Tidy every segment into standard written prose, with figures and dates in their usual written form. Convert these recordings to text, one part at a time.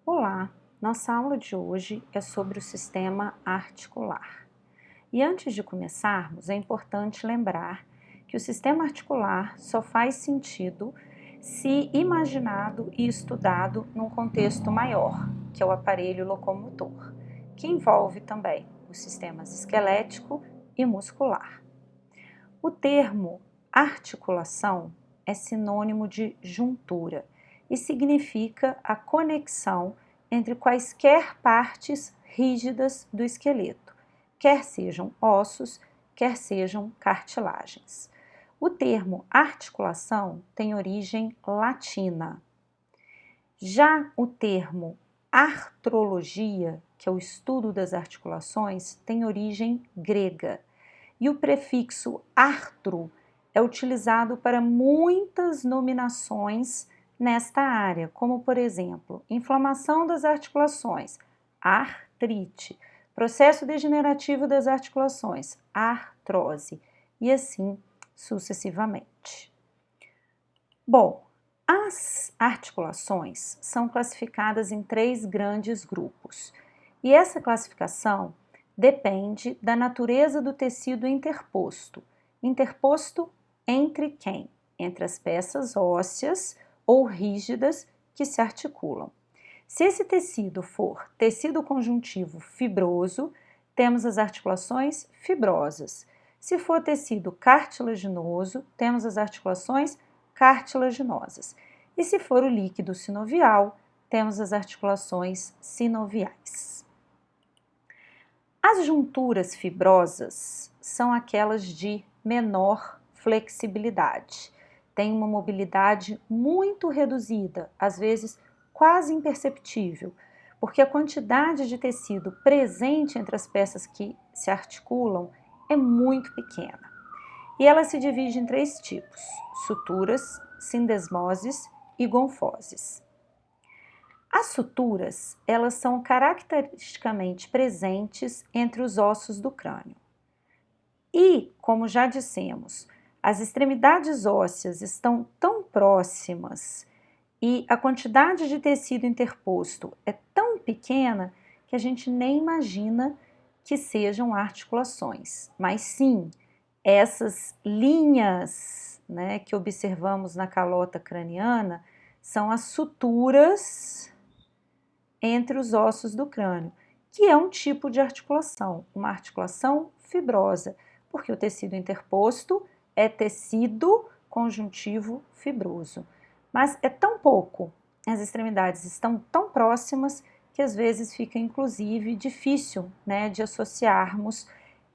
Olá, nossa aula de hoje é sobre o sistema articular. E antes de começarmos, é importante lembrar que o sistema articular só faz sentido se imaginado e estudado num contexto maior, que é o aparelho locomotor, que envolve também os sistemas esquelético e muscular. O termo articulação é sinônimo de juntura e significa a conexão entre quaisquer partes rígidas do esqueleto, quer sejam ossos, quer sejam cartilagens. O termo articulação tem origem latina. Já o termo artrologia, que é o estudo das articulações, tem origem grega. E o prefixo artro é utilizado para muitas nominações nesta área, como por exemplo, inflamação das articulações, artrite, processo degenerativo das articulações, artrose, e assim sucessivamente. Bom, as articulações são classificadas em 3 grandes grupos, e essa classificação depende da natureza do tecido interposto. Interposto entre quem? Entre as peças ósseas ou rígidas que se articulam. Se esse tecido for tecido conjuntivo fibroso, temos as articulações fibrosas. Se for tecido cartilaginoso, temos as articulações cartilaginosas. E se for o líquido sinovial, temos as articulações sinoviais. As junturas fibrosas são aquelas de menor flexibilidade, têm uma mobilidade muito reduzida, às vezes quase imperceptível, porque a quantidade de tecido presente entre as peças que se articulam é muito pequena. E ela se divide em 3 tipos: suturas, sindesmoses e gonfoses. As suturas, elas são caracteristicamente presentes entre os ossos do crânio. E, como já dissemos, as extremidades ósseas estão tão próximas e a quantidade de tecido interposto é tão pequena que a gente nem imagina que sejam articulações. Mas sim, essas linhas, né, que observamos na calota craniana são as suturas entre os ossos do crânio, que é um tipo de articulação, uma articulação fibrosa, porque o tecido interposto é tecido conjuntivo fibroso. Mas é tão pouco, as extremidades estão tão próximas que às vezes fica inclusive difícil, né, de associarmos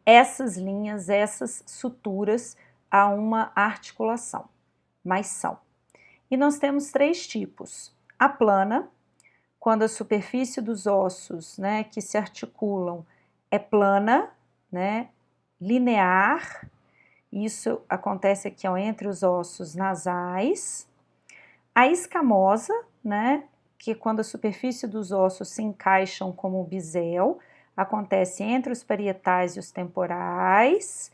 essas linhas, essas suturas a uma articulação, mas são. E nós temos 3 tipos: a plana, quando a superfície dos ossos, né, que se articulam é plana, né, linear, isso acontece aqui ó, entre os ossos nasais. A escamosa, né, que quando a superfície dos ossos se encaixam como bisel, acontece entre os parietais e os temporais.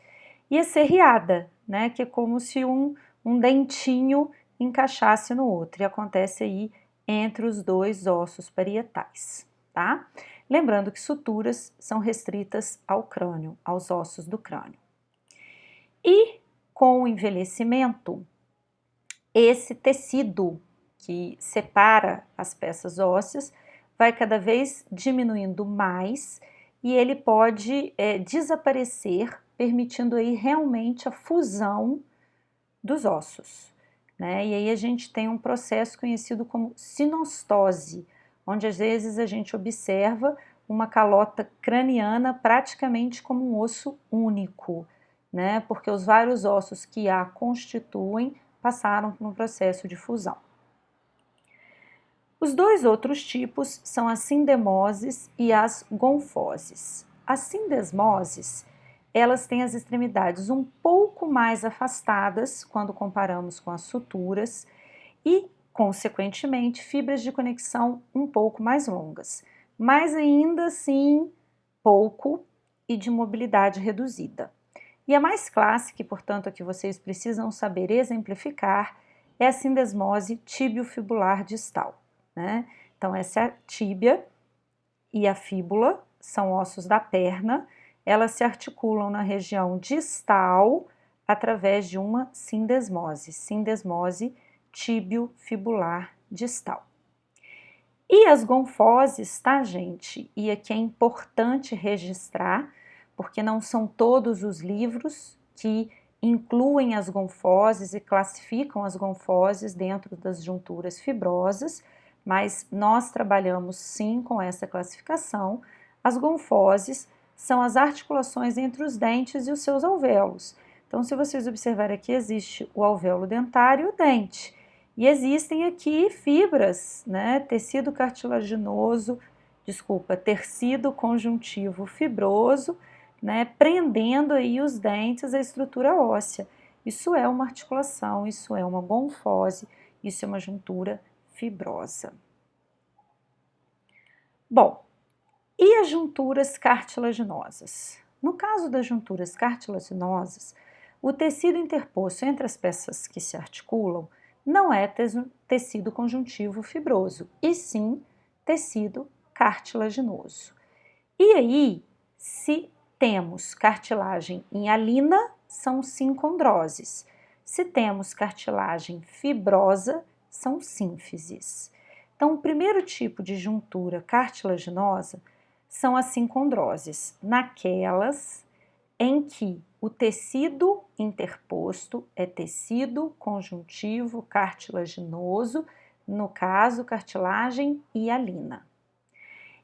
E a serriada, né, que é como se um dentinho encaixasse no outro, e acontece aí entre os 2 ossos parietais, tá? Lembrando que suturas são restritas ao crânio, aos ossos do crânio. E com o envelhecimento, esse tecido que separa as peças ósseas vai cada vez diminuindo mais e ele pode desaparecer, permitindo aí realmente a fusão dos ossos, né? E aí a gente tem um processo conhecido como sinostose, onde às vezes a gente observa uma calota craniana praticamente como um osso único, né? Porque os vários ossos que a constituem passaram por um processo de fusão. Os 2 outros tipos são as sindemoses e as gonfoses. As sindesmoses, elas têm as extremidades um pouco mais afastadas quando comparamos com as suturas e, consequentemente, fibras de conexão um pouco mais longas, mas ainda assim pouco e de mobilidade reduzida. E a mais clássica, e portanto a que vocês precisam saber exemplificar, é a sindesmose tibio-fibular distal, né? Então, essa é a tíbia e a fíbula, são ossos da perna, elas se articulam na região distal através de uma sindesmose tíbio-fibular distal. E as gonfoses, tá, gente? E aqui é importante registrar, porque não são todos os livros que incluem as gonfoses e classificam as gonfoses dentro das junturas fibrosas, mas nós trabalhamos sim com essa classificação. As gonfoses são as articulações entre os dentes e os seus alvéolos. Então, se vocês observarem aqui, existe o alvéolo dentário e o dente. E existem aqui fibras, né? Tecido conjuntivo fibroso, né? Prendendo aí os dentes à estrutura óssea. Isso é uma articulação, isso é uma gonfose, isso é uma juntura fibrosa. Bom, e as junturas cartilaginosas? No caso das junturas cartilaginosas, o tecido interposto entre as peças que se articulam não é tecido conjuntivo fibroso, e sim tecido cartilaginoso. E aí, se temos cartilagem em alina, são sincondroses. Se temos cartilagem fibrosa, são sínfises. Então, o primeiro tipo de juntura cartilaginosa são as sincondroses, naquelas em que o tecido interposto é tecido conjuntivo cartilaginoso, no caso, cartilagem hialina.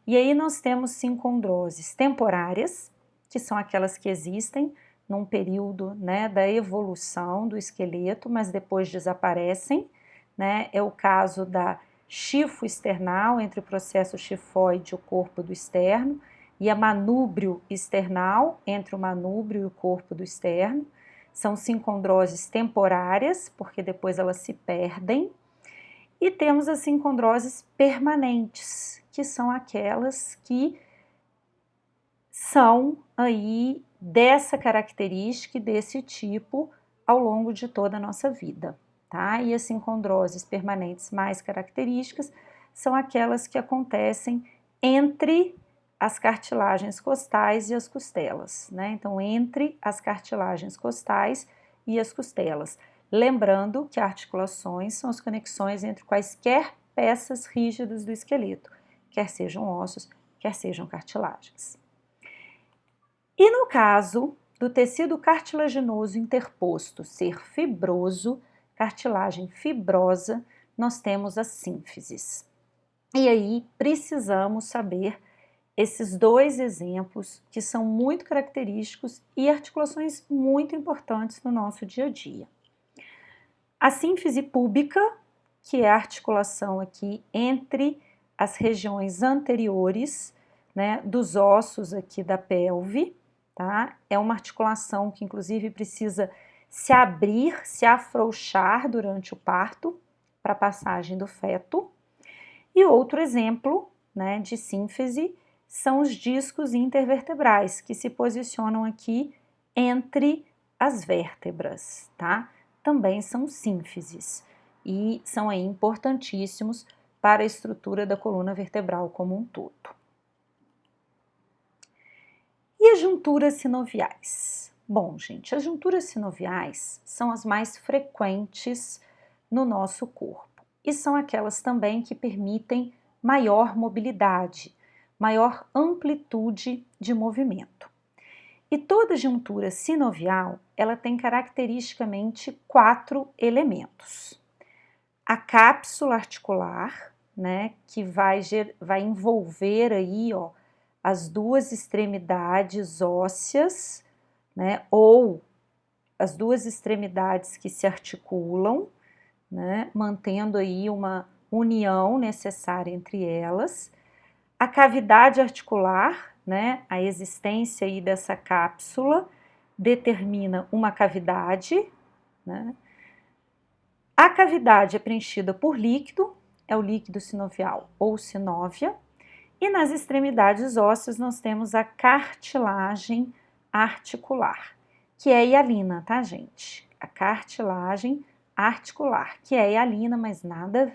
E aí nós temos sincondroses temporárias, que são aquelas que existem num período, né, da evolução do esqueleto, mas depois desaparecem, né? É o caso da chifo external, entre o processo chifoide e o corpo do externo, e a manúbrio external, entre o manúbrio e o corpo do externo. São sincondroses temporárias, porque depois elas se perdem. E temos as sincondroses permanentes, que são aquelas que são aí dessa característica e desse tipo ao longo de toda a nossa vida, tá? E as sincondroses permanentes mais características são aquelas que acontecem entre as cartilagens costais e as costelas, né? Então, entre as cartilagens costais e as costelas. Lembrando que articulações são as conexões entre quaisquer peças rígidas do esqueleto, quer sejam ossos, quer sejam cartilagens. E no caso do tecido cartilaginoso interposto ser fibroso, cartilagem fibrosa, nós temos as sínfises. E aí precisamos saber esses dois exemplos que são muito característicos e articulações muito importantes no nosso dia a dia. A sínfise púbica, que é a articulação aqui entre as regiões anteriores, né, dos ossos aqui da pelve, tá? É uma articulação que inclusive precisa se abrir, se afrouxar durante o parto para a passagem do feto. E outro exemplo, né, de sínfise são os discos intervertebrais, que se posicionam aqui entre as vértebras, tá? Também são sínfises e são aí importantíssimos para a estrutura da coluna vertebral como um todo. E as junturas sinoviais? Bom, gente, as junturas sinoviais são as mais frequentes no nosso corpo e são aquelas também que permitem maior mobilidade, maior amplitude de movimento. E toda juntura sinovial, ela tem caracteristicamente 4 elementos. A cápsula articular, né, que vai envolver aí, ó, as duas extremidades ósseas, né, ou as duas extremidades que se articulam, né, mantendo aí uma união necessária entre elas. A cavidade articular, né, a existência aí dessa cápsula determina uma cavidade, né? A cavidade é preenchida por líquido, é o líquido sinovial ou sinóvia, e nas extremidades ósseas nós temos a cartilagem articular, que é hialina, tá, gente? A cartilagem articular, que é hialina, mas nada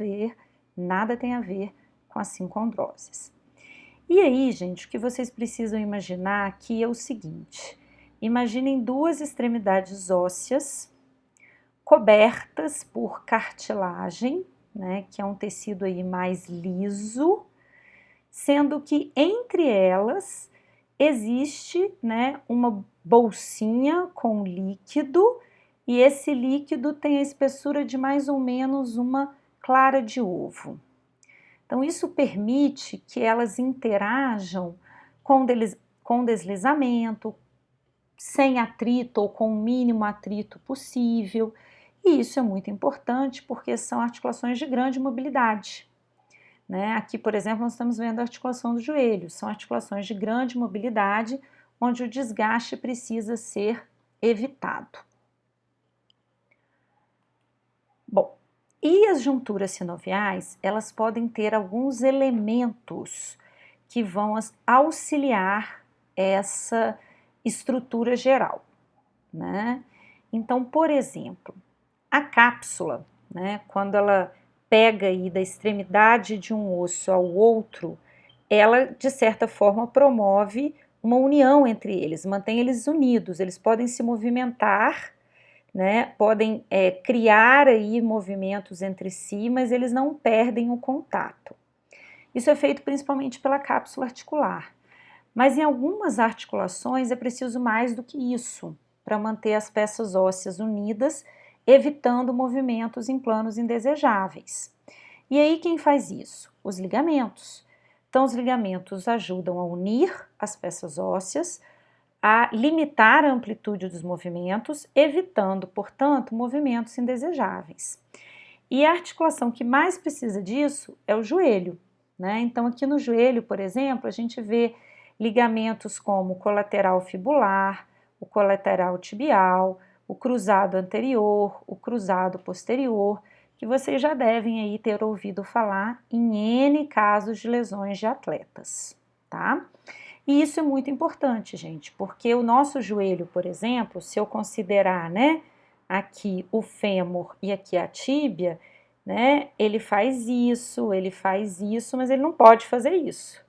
tem a ver com com as sincondroses. E aí, gente, o que vocês precisam imaginar aqui é o seguinte: imaginem duas extremidades ósseas cobertas por cartilagem, né, que é um tecido aí mais liso, sendo que entre elas existe, né, uma bolsinha com líquido, e esse líquido tem a espessura de mais ou menos uma clara de ovo. Então, isso permite que elas interajam com deslizamento, sem atrito ou com o mínimo atrito possível. E isso é muito importante porque são articulações de grande mobilidade. Né? Aqui, por exemplo, nós estamos vendo a articulação do joelho. São articulações de grande mobilidade, onde o desgaste precisa ser evitado. Bom, e as junturas sinoviais, elas podem ter alguns elementos que vão auxiliar essa estrutura geral, né? Então, por exemplo, a cápsula, né, quando ela pega aí da extremidade de um osso ao outro, ela, de certa forma, promove uma união entre eles, mantém eles unidos, eles podem se movimentar, né, podem criar aí movimentos entre si, mas eles não perdem o contato. Isso é feito principalmente pela cápsula articular, mas em algumas articulações é preciso mais do que isso para manter as peças ósseas unidas, evitando movimentos em planos indesejáveis. E aí quem faz isso? Os ligamentos. Então os ligamentos ajudam a unir as peças ósseas, a limitar a amplitude dos movimentos, evitando, portanto, movimentos indesejáveis. E a articulação que mais precisa disso é o joelho, né? Então aqui no joelho, por exemplo, a gente vê ligamentos como o colateral fibular, o colateral tibial, o cruzado anterior, o cruzado posterior, que vocês já devem aí ter ouvido falar em N casos de lesões de atletas, tá? E isso é muito importante, gente, porque o nosso joelho, por exemplo, se eu considerar, né, aqui o fêmur e aqui a tíbia, né, ele faz isso, mas ele não pode fazer isso,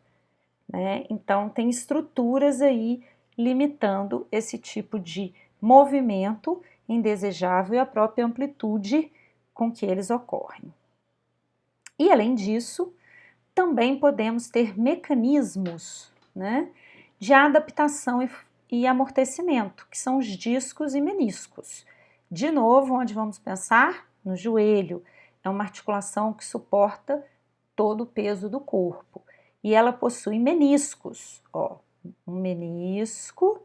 né? Então tem estruturas aí limitando esse tipo de movimento indesejável e a própria amplitude com que eles ocorrem. E além disso, também podemos ter mecanismos, né, de adaptação e amortecimento, que são os discos e meniscos. De novo, onde vamos pensar? No joelho. É uma articulação que suporta todo o peso do corpo. E ela possui meniscos, ó, um menisco,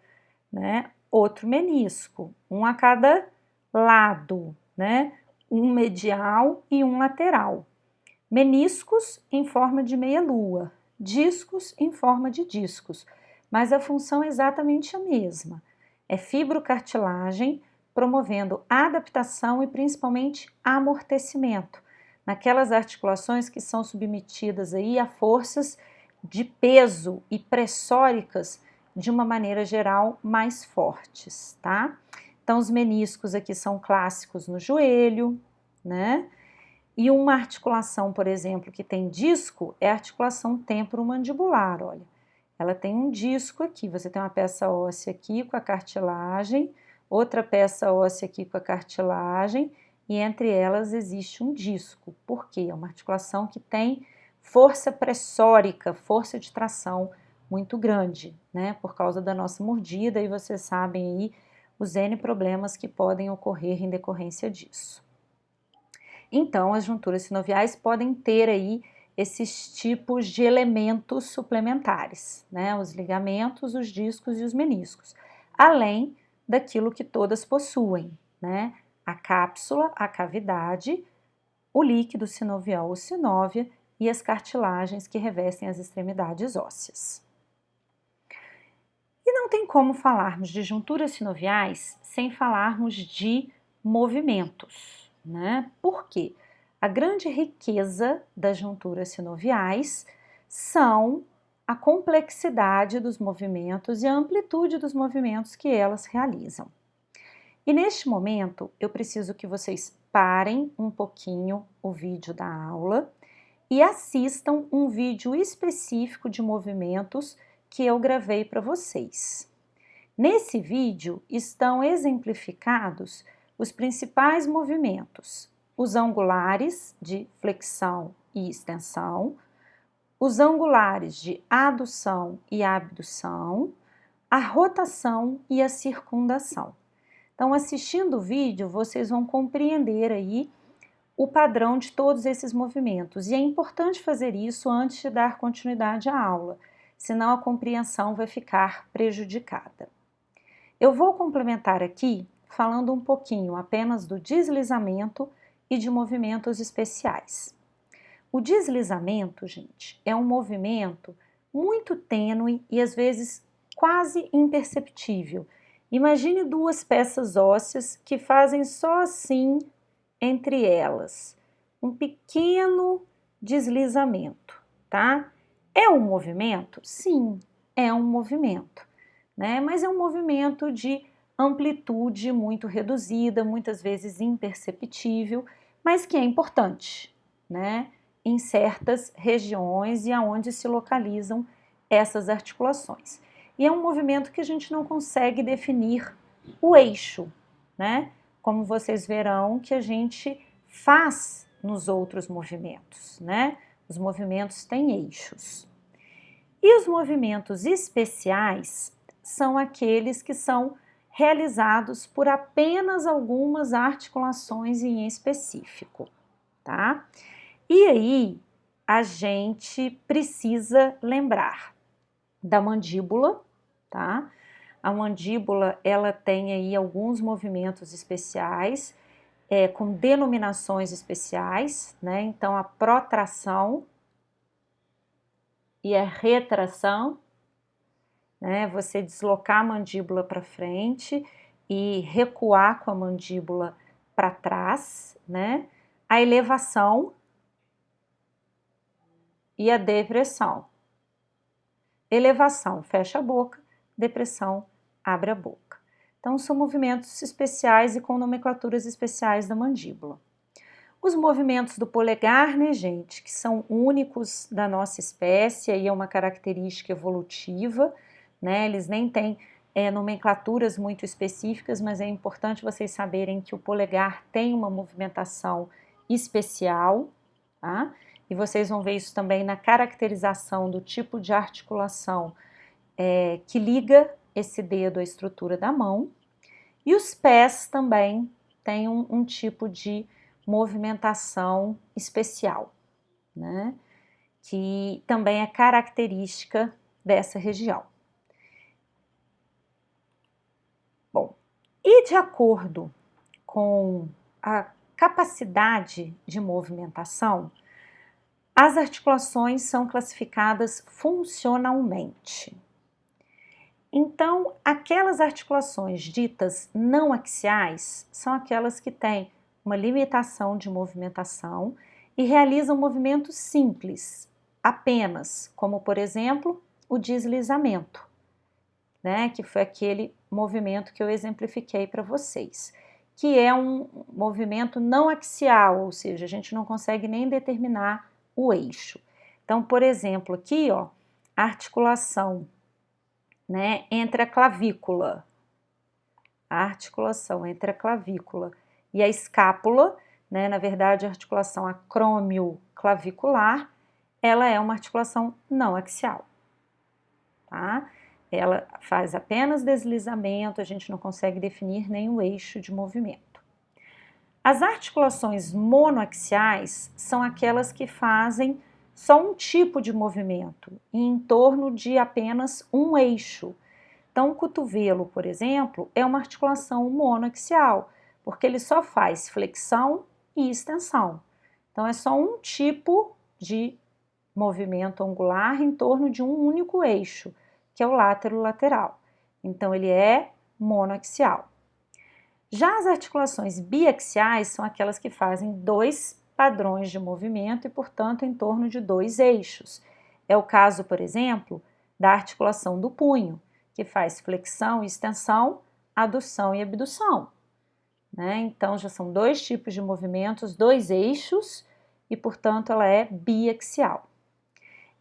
né, outro menisco, um a cada lado, né, um medial e um lateral. Meniscos em forma de meia-lua, discos em forma de discos, mas a função é exatamente a mesma. É fibrocartilagem promovendo adaptação e principalmente amortecimento naquelas articulações que são submetidas aí a forças de peso e pressóricas de uma maneira geral mais fortes, tá? Então os meniscos aqui são clássicos no joelho, né? E uma articulação, por exemplo, que tem disco é a articulação temporomandibular, olha. Ela tem um disco aqui, você tem uma peça óssea aqui com a cartilagem, outra peça óssea aqui com a cartilagem, e entre elas existe um disco. Por quê? É uma articulação que tem força pressórica, força de tração muito grande, né? Por causa da nossa mordida, e vocês sabem aí os N problemas que podem ocorrer em decorrência disso. Então, as junturas sinoviais podem ter aí esses tipos de elementos suplementares, né? Os ligamentos, os discos e os meniscos, além daquilo que todas possuem, né? A cápsula, a cavidade, o líquido sinovial ou sinóvia e as cartilagens que revestem as extremidades ósseas. E não tem como falarmos de junturas sinoviais sem falarmos de movimentos, né? Por quê? A grande riqueza das junturas sinoviais são a complexidade dos movimentos e a amplitude dos movimentos que elas realizam. E neste momento, eu preciso que vocês parem um pouquinho o vídeo da aula e assistam um vídeo específico de movimentos que eu gravei para vocês. Nesse vídeo estão exemplificados os principais movimentos, os angulares de flexão e extensão, os angulares de adução e abdução, a rotação e a circundação. Então, assistindo o vídeo, vocês vão compreender aí o padrão de todos esses movimentos. E é importante fazer isso antes de dar continuidade à aula, senão a compreensão vai ficar prejudicada. Eu vou complementar aqui falando um pouquinho apenas do deslizamento e de movimentos especiais. O deslizamento, gente, é um movimento muito tênue e às vezes quase imperceptível. Imagine duas peças ósseas que fazem só assim entre elas, um pequeno deslizamento, tá? É um movimento? Sim, é um movimento, né? Mas é um movimento de amplitude muito reduzida, muitas vezes imperceptível, mas que é importante, né? Em certas regiões e aonde se localizam essas articulações. E é um movimento que a gente não consegue definir o eixo, né? Como vocês verão que a gente faz nos outros movimentos, né? Os movimentos têm eixos. E os movimentos especiais são aqueles que são realizados por apenas algumas articulações em específico, tá? E aí, a gente precisa lembrar da mandíbula, tá? A mandíbula, ela tem aí alguns movimentos especiais, com denominações especiais, né? Então, a protração e a retração, né? Você deslocar a mandíbula para frente e recuar com a mandíbula para trás, né? A elevação e a depressão. Elevação, fecha a boca, depressão, abre a boca. Então, são movimentos especiais e com nomenclaturas especiais da mandíbula. Os movimentos do polegar, né, gente, que são únicos da nossa espécie, aí é uma característica evolutiva, né, eles nem têm nomenclaturas muito específicas, mas é importante vocês saberem que o polegar tem uma movimentação especial, tá? E vocês vão ver isso também na caracterização do tipo de articulação que liga esse dedo à estrutura da mão. E os pés também têm um tipo de movimentação especial, né? Que também é característica dessa região. Bom, e de acordo com a capacidade de movimentação, as articulações são classificadas funcionalmente. Então, aquelas articulações ditas não axiais são aquelas que têm uma limitação de movimentação e realizam movimentos simples, apenas, como por exemplo, o deslizamento, né? Que foi aquele movimento que eu exemplifiquei para vocês, que é um movimento não axial, ou seja, a gente não consegue nem determinar o eixo. Então, por exemplo, aqui, ó, a articulação, né, entre a clavícula, a articulação entre a clavícula e a escápula, né, na verdade a articulação acromioclavicular, ela é uma articulação não axial, tá? Ela faz apenas deslizamento, a gente não consegue definir nem o eixo de movimento. As articulações monoaxiais são aquelas que fazem só um tipo de movimento em torno de apenas um eixo. Então, o cotovelo, por exemplo, é uma articulação monoaxial, porque ele só faz flexão e extensão. Então, é só um tipo de movimento angular em torno de um único eixo, que é o látero-lateral. Então, ele é monoaxial. Já as articulações biaxiais são aquelas que fazem dois padrões de movimento e, portanto, em torno de dois eixos. É o caso, por exemplo, da articulação do punho, que faz flexão e extensão, adução e abdução, né? Então, já são dois tipos de movimentos, dois eixos e, portanto, ela é biaxial.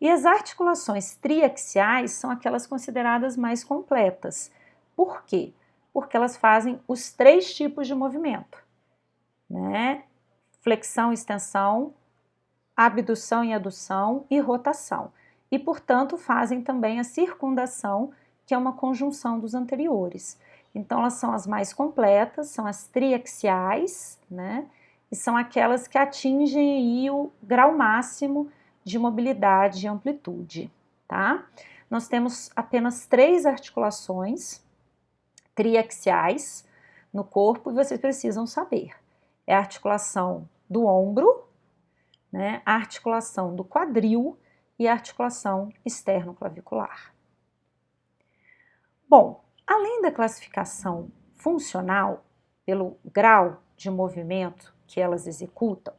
E as articulações triaxiais são aquelas consideradas mais completas. Por quê? Porque elas fazem os 3 tipos de movimento, né? Flexão, extensão, abdução e adução e rotação. E, portanto, fazem também a circundação, que é uma conjunção dos anteriores. Então, elas são as mais completas, são as triaxiais, né? E são aquelas que atingem aí o grau máximo de mobilidade e amplitude, tá? Nós temos apenas 3 articulações triaxiais no corpo e vocês precisam saber. É a articulação do ombro, né? A articulação do quadril e a articulação externo-clavicular. Bom, além da classificação funcional, pelo grau de movimento que elas executam,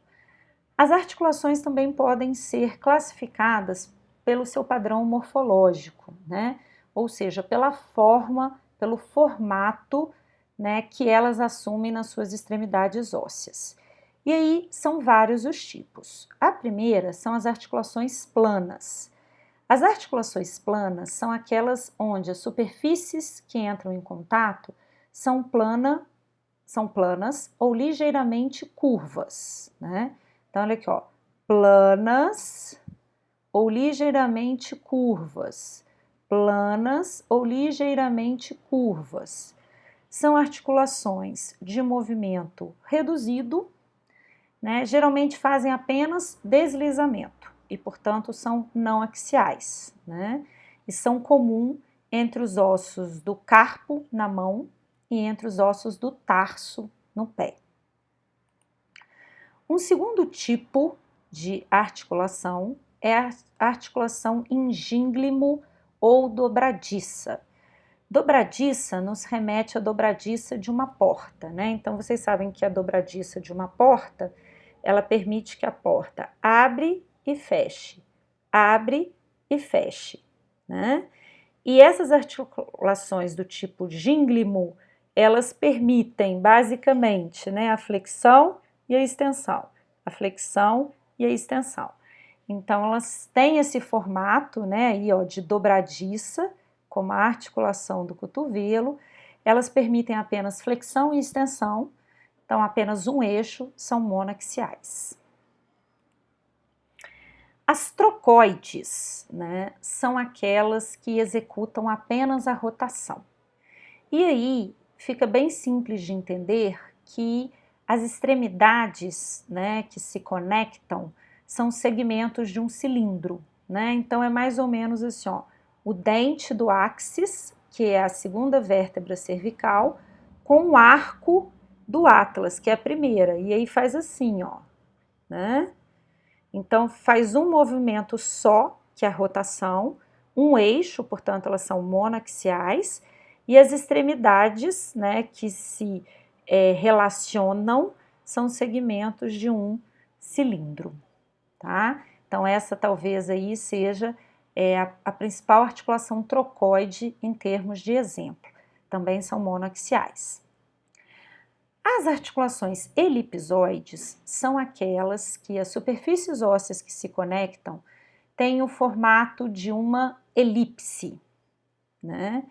as articulações também podem ser classificadas pelo seu padrão morfológico, né? Ou seja, pela forma, pelo formato, né, que elas assumem nas suas extremidades ósseas. E aí são vários os tipos. A primeira são as articulações planas. As articulações planas são aquelas onde as superfícies que entram em contato são planas ou ligeiramente curvas, né? Então, olha aqui, ó, planas ou ligeiramente curvas, planas ou ligeiramente curvas. São articulações de movimento reduzido, né? Geralmente fazem apenas deslizamento e, portanto, são não axiais, né? E são comum entre os ossos do carpo na mão e entre os ossos do tarso no pé. Um segundo tipo de articulação é a articulação ingínglimo ou dobradiça. Dobradiça nos remete à dobradiça de uma porta, né? Então, vocês sabem que a dobradiça de uma porta, ela permite que a porta abre e feche, né? E essas articulações do tipo gínglimo, elas permitem basicamente, né, a flexão e a extensão, a flexão e a extensão. Então, elas têm esse formato, né, aí, ó, de dobradiça, como a articulação do cotovelo. Elas permitem apenas flexão e extensão, então apenas um eixo, são monoaxiais. As trocoides, né, são aquelas que executam apenas a rotação. E aí fica bem simples de entender que as extremidades, né, que se conectam são segmentos de um cilindro, né? Então é mais ou menos assim, ó, o dente do áxis, que é a segunda vértebra cervical, com o arco do atlas, que é a primeira, e aí faz assim, ó, né? Então faz um movimento só, que é a rotação, um eixo, portanto elas são monoaxiais, e as extremidades, né, que se relacionam são segmentos de um cilindro, tá? Então essa talvez aí seja a principal articulação trocoide em termos de exemplo. Também são monoaxiais. As articulações elipsoides são aquelas que as superfícies ósseas que se conectam têm o formato de uma elipse, né?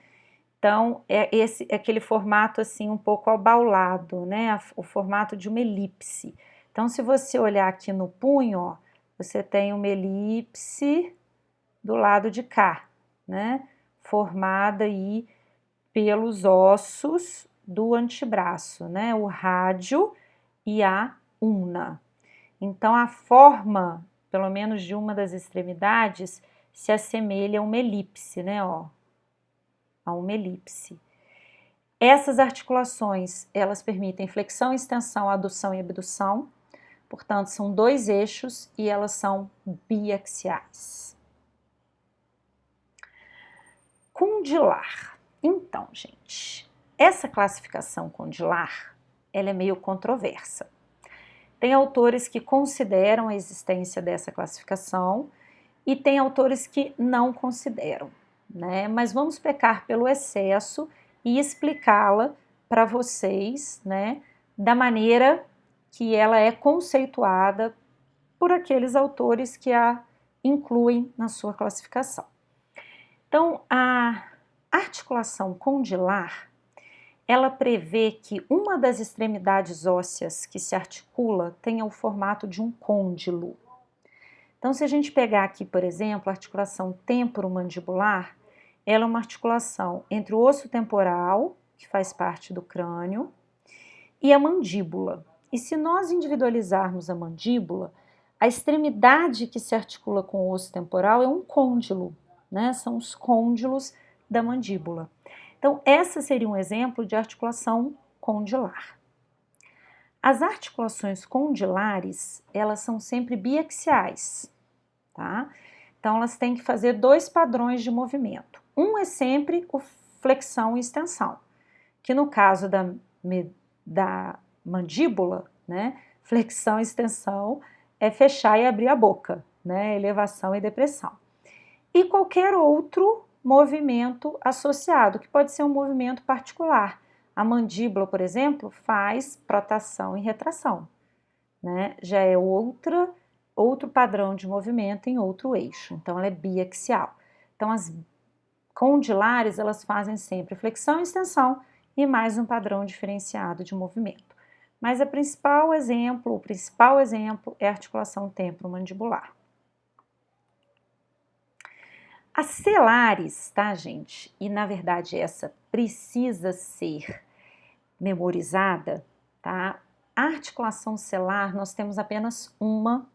Então, é aquele formato assim um pouco abaulado, né? O formato de uma elipse. Então, se você olhar aqui no punho, ó, você tem uma elipse do lado de cá, né? Formada aí pelos ossos do antebraço, né? O rádio e a ulna. Então, a forma, pelo menos de uma das extremidades, se assemelha a uma elipse, né? Ó, a uma elipse. Essas articulações, elas permitem flexão, extensão, adução e abdução. Portanto, são 2 eixos e elas são biaxiais. Condilar. Então, gente, essa classificação condilar, ela é meio controversa. Tem autores que consideram a existência dessa classificação e tem autores que não consideram, né? Mas vamos pecar pelo excesso e explicá-la para vocês, né, da maneira que ela é conceituada por aqueles autores que a incluem na sua classificação. Então, a articulação condilar, ela prevê que uma das extremidades ósseas que se articula tenha o formato de um côndilo. Então, se a gente pegar aqui, por exemplo, a articulação temporomandibular, ela é uma articulação entre o osso temporal, que faz parte do crânio, e a mandíbula. E se nós individualizarmos a mandíbula, a extremidade que se articula com o osso temporal é um côndilo, né? São os côndilos da mandíbula. Então, essa seria um exemplo de articulação condilar. As articulações condilares, elas são sempre biaxiais, tá? Então, elas têm que fazer dois padrões de movimento. Um é sempre o flexão e extensão, que no caso da mandíbula, né, flexão e extensão é fechar e abrir a boca, né, elevação e depressão. E qualquer outro movimento associado, que pode ser um movimento particular. A mandíbula, por exemplo, faz protração e retração, né? Já é outro padrão de movimento em outro eixo, então ela é biaxial. Então as condilares, elas fazem sempre flexão e extensão e mais um padrão diferenciado de movimento. Mas o principal exemplo é a articulação temporomandibular. As celares, tá, gente? E na verdade essa precisa ser memorizada, tá? A articulação celar, nós temos apenas uma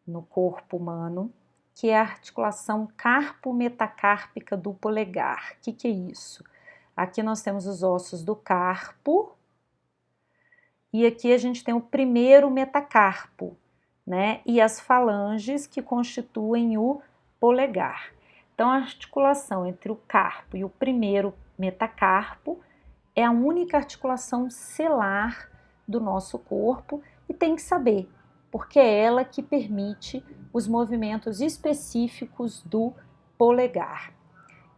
no corpo humano, que é a articulação carpo-metacárpica do polegar. O que é isso? Aqui nós temos os ossos do carpo e aqui a gente tem o primeiro metacarpo, né? E as falanges que constituem o polegar. Então, a articulação entre o carpo e o primeiro metacarpo é a única articulação celar do nosso corpo e tem que saber, porque é ela que permite os movimentos específicos do polegar.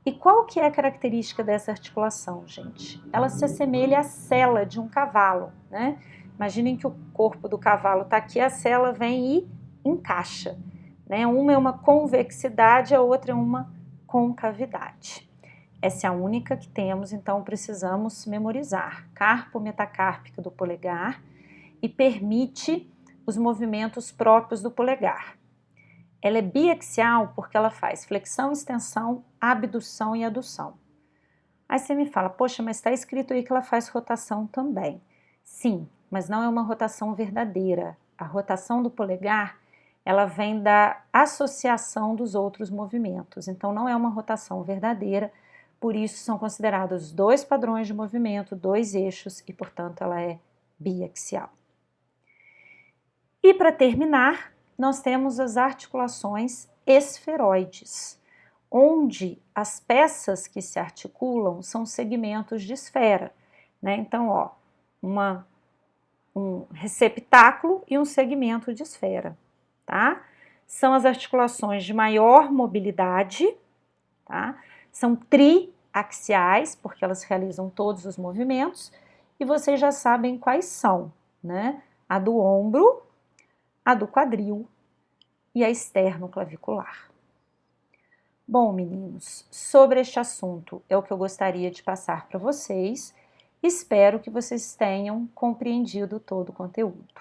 E qual que é a característica dessa articulação, gente? Ela se assemelha à sela de um cavalo, né? Imaginem que o corpo do cavalo está aqui, a sela vem e encaixa, né? Uma é uma convexidade, a outra é uma concavidade. Essa é a única que temos, então precisamos memorizar. Carpo-metacárpica do polegar e permite os movimentos próprios do polegar. Ela é biaxial porque ela faz flexão, extensão, abdução e adução. Aí você me fala, poxa, mas está escrito aí que ela faz rotação também. Sim, mas não é uma rotação verdadeira. A rotação do polegar, ela vem da associação dos outros movimentos. Então, não é uma rotação verdadeira, por isso são considerados dois padrões de movimento, dois eixos e, portanto, ela é biaxial. E para terminar, nós temos as articulações esferoides, onde as peças que se articulam são segmentos de esfera, né? Então, ó, um receptáculo e um segmento de esfera, tá? São as articulações de maior mobilidade, tá? São triaxiais, porque elas realizam todos os movimentos, e vocês já sabem quais são, né? A do ombro, a do quadril e a externo-clavicular. Bom, meninos, sobre este assunto é o que eu gostaria de passar para vocês. Espero que vocês tenham compreendido todo o conteúdo.